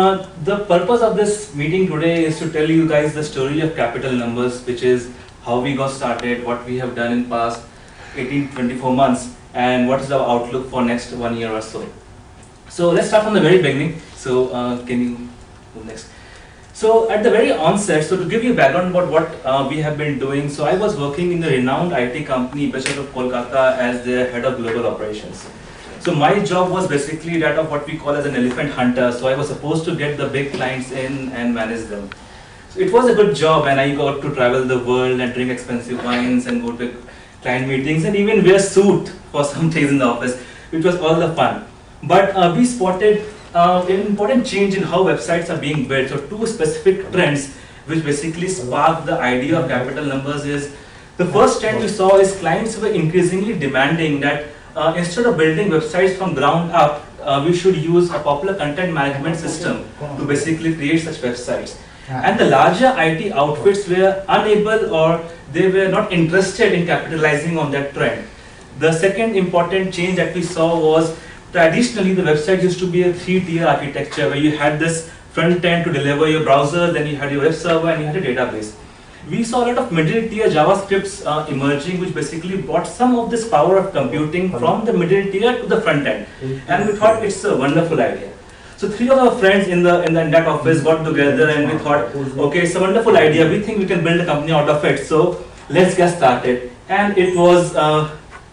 The purpose of this meeting today is to tell you guys the story of capital numbers, which is how we got started, what we have done in past 18-24 months, and what is our outlook for next 1 year or so. So let's start from the very beginning. So can you move next? So at the very onset, so to give you background about what we have been doing, so I was working in a renowned IT company based out of Kolkata as the head of global operations. So my job was basically that of what we call as an elephant hunter. So I was supposed to get the big clients in and manage them. So it was a good job, and I got to travel the world and drink expensive wines and go to client meetings and even wear suit for some days in the office, which was all the fun. But we spotted an important change in how websites are being built. So two specific trends which basically sparked the idea of capital numbers is, the first trend we saw is clients were increasingly demanding that instead of building websites from ground up, we should use a popular content management system to basically create such websites. And the larger IT outfits were unable, or they were not interested in capitalizing on that trend. The second important change that we saw was, traditionally the website used to be a 3-tier architecture where you had this front end to deliver your browser, then you had your web server, and you had a database. We saw a lot of middle tier JavaScripts emerging, which basically brought some of this power of computing from the middle tier to the front end. And we thought it's a wonderful idea. So three of our friends in that office got together and we thought, okay, it's a wonderful idea. We think we can build a company out of it. So let's get started. And it was,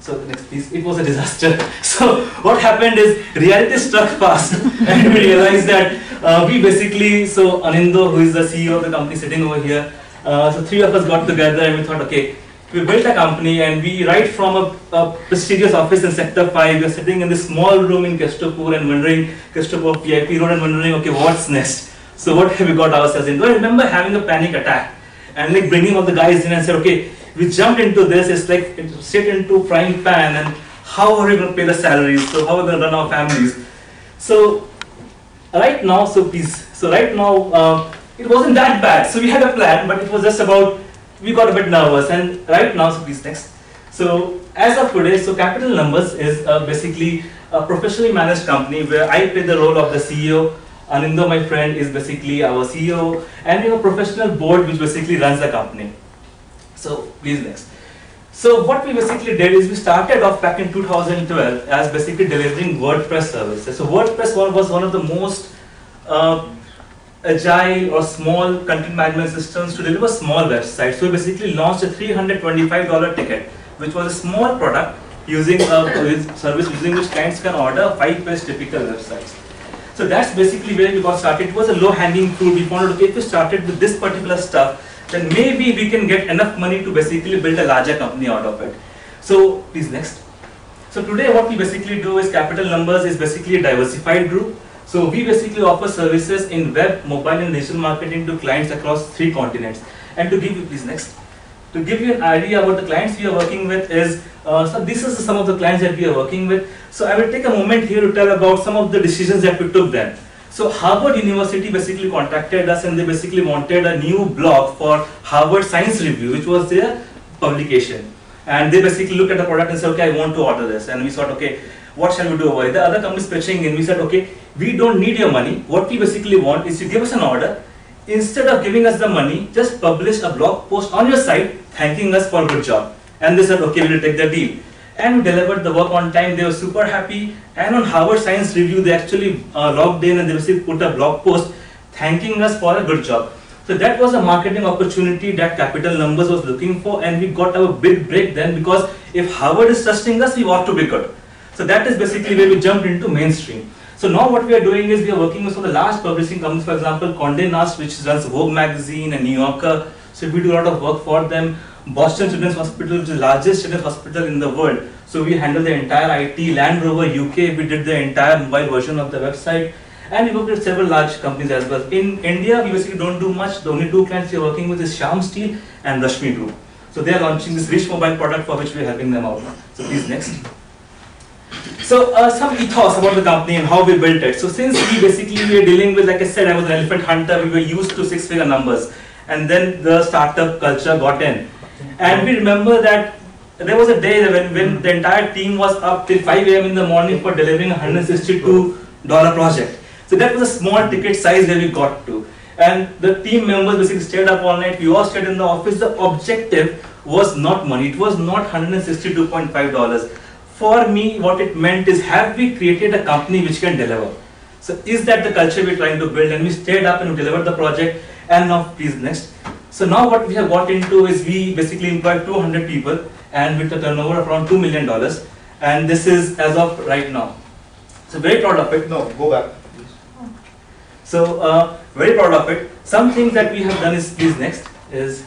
so next please, it was a disaster. So what happened is reality struck fast and we realized that we basically, so Anindo, who is the CEO of the company sitting over here, so three of us got together and we thought, okay, we built a company and we right from a prestigious office in Sector 5, we are sitting in this small room in Kestopur and wondering, Kestopur VIP Road, and wondering, okay, what's next? So what have we got ourselves into? I remember having a panic attack and like bringing all the guys in and said, okay, we jumped into this, it's like sit into frying pan, and how are we going to pay the salaries? So how are we going to run our families? So right now, it wasn't that bad. So we had a plan, but it was just about, we got a bit nervous. And right now, so please next. So as of today, so Capital Numbers is basically a professionally managed company where I play the role of the CEO. Anindo, my friend, is basically our CEO, and we have a professional board which basically runs the company. So please next. So what we basically did is we started off back in 2012 as basically delivering WordPress services. So WordPress was one of the most agile or small content management systems to deliver small websites. So we basically launched a $325 ticket, which was a small product using a service using which clients can order 5+ typical websites. So that's basically where we got started. It was a low-hanging fruit. We found, okay, if we started with this particular stuff, then maybe we can get enough money to basically build a larger company out of it. So please next. So today what we basically do is Capital Numbers is basically a diversified group. So we basically offer services in web, mobile and digital marketing to clients across 3 continents. And to give you, please next, to give you an idea about the clients we are working with is, so this is some of the clients that we are working with. So I will take a moment here to tell about some of the decisions that we took then. So Harvard University basically contacted us and they basically wanted a new blog for Harvard Science Review, which was their publication. And they basically looked at the product and said, okay, I want to order this. And we thought, okay, what shall we do over it? The other companies pitching in, we said, okay, we don't need your money. What we basically want is you give us an order. Instead of giving us the money, just publish a blog post on your site thanking us for a good job. And they said, okay, we will take the deal. And we delivered the work on time. They were super happy. And on Harvard Science Review, they actually logged in and they basically put a blog post thanking us for a good job. So that was a marketing opportunity that Capital Numbers was looking for, and we got our big break then, because if Harvard is trusting us, we ought to be good. So that is basically where we jumped into mainstream. So now what we are doing is we are working with some of the large publishing companies, for example, Condé Nast, which runs Vogue magazine, and New Yorker. So we do a lot of work for them. Boston Children's Hospital, which is the largest children's hospital in the world. So we handle the entire IT. Land Rover UK, we did the entire mobile version of the website. And we work with several large companies as well. In India, we basically don't do much. The only 2 clients we are working with is Shyam Steel and Rashmi Group. So they are launching this rich mobile product for which we are helping them out. So please next. So some ethos about the company and how we built it. So since we are dealing with, like I said, I was an elephant hunter, we were used to 6-figure numbers. And then the startup culture got in. And we remember that there was a day when the entire team was up till 5 AM in the morning for delivering a $162 project. So that was a small ticket size where we got to. And the team members basically stayed up all night. We all stayed in the office. The objective was not money. It was not $162.5. For me, what it meant is, have we created a company which can deliver? So is that the culture we're trying to build? And we stayed up and we delivered the project. And now, please, next. So now what we have got into is we basically employed 200 people and with a turnover of around $2 million. And this is as of right now. So very proud of it. No, go back. So very proud of it. Some things that we have done is, please next, is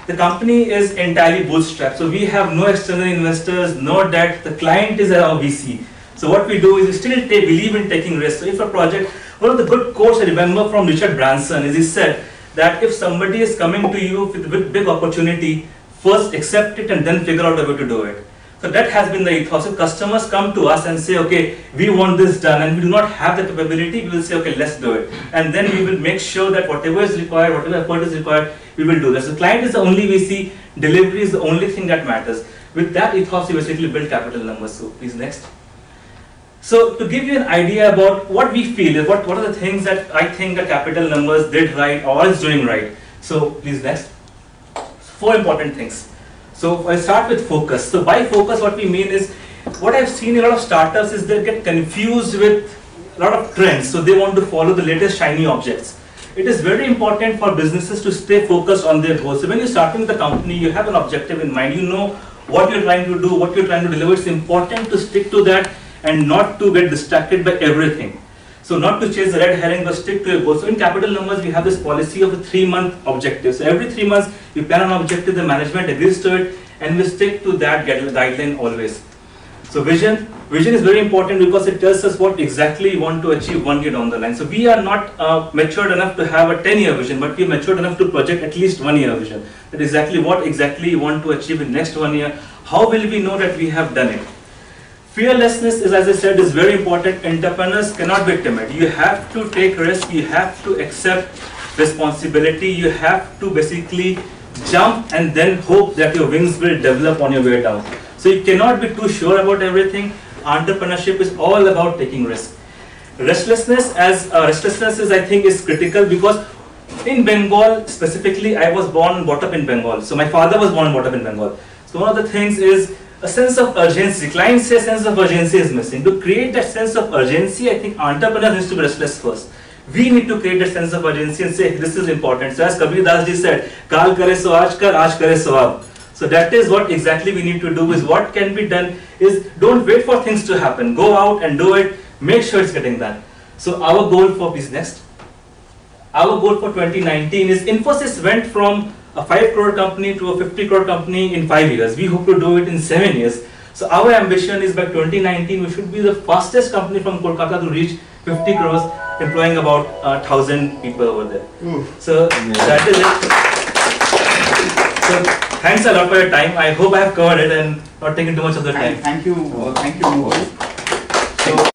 the company is entirely bootstrapped. So we have no external investors, no debt. The client is our VC. So what we do is we still believe in taking risks. So if a project, one of the good quotes I remember from Richard Branson is he said that if somebody is coming to you with a big opportunity, first accept it and then figure out a way to do it. So that has been the ethos. So customers come to us and say, okay, we want this done, and we do not have the capability, we will say, okay, let's do it. And then we will make sure that whatever is required, whatever effort is required, we will do that. So the client is the only VC, delivery is the only thing that matters. With that ethos, we basically build capital numbers. So please next. So to give you an idea about what we feel, what are the things that I think that capital numbers did right or is doing right. So please next. 4 important things. So I start with focus. So by focus, what we mean is, what I've seen in a lot of startups is they get confused with a lot of trends. So they want to follow the latest shiny objects. It is very important for businesses to stay focused on their goals. So when you're starting with a company, you have an objective in mind. You know what you're trying to do, what you're trying to deliver. It's important to stick to that and not to get distracted by everything. So not to chase the red herring, but stick to your goals. So in capital numbers, we have this policy of a 3-month objective. So every 3 months, we plan an objective, the management agrees to it, and we stick to that guideline always. So vision is very important because it tells us what exactly you want to achieve 1 year down the line. So we are not matured enough to have a 10-year vision, but we are matured enough to project at least 1 year vision. That exactly what exactly you want to achieve in next 1 year. How will we know that we have done it? Fearlessness is, as I said, is very important. Entrepreneurs cannot be timid. You have to take risks. You have to accept responsibility. You have to basically jump and then hope that your wings will develop on your way down. So you cannot be too sure about everything. Entrepreneurship is all about taking risks. Restlessness is, I think, is critical because in Bengal specifically, I was born and brought up in Bengal. So my father was born and brought up in Bengal. So one of the things is a sense of urgency. Clients say sense of urgency is missing. To create that sense of urgency, I think entrepreneur needs to be restless first. We need to create that sense of urgency and say, this is important. So as Kabir Das ji said, Kal kare so aaj kar, aaj kare so ab. So that is what exactly we need to do. Is what can be done is don't wait for things to happen. Go out and do it. Make sure it's getting done. So our goal for business, our goal for 2019 is Infosys went from a 5 crore company to a 50 crore company in 5 years. We hope to do it in 7 years. So our ambition is by 2019 we should be the fastest company from Kolkata to reach 50 crores, employing about 1,000 people over there. So that is it. So thanks a lot for your time. I hope I have covered it and not taken too much of the time. Thank you, Mukul.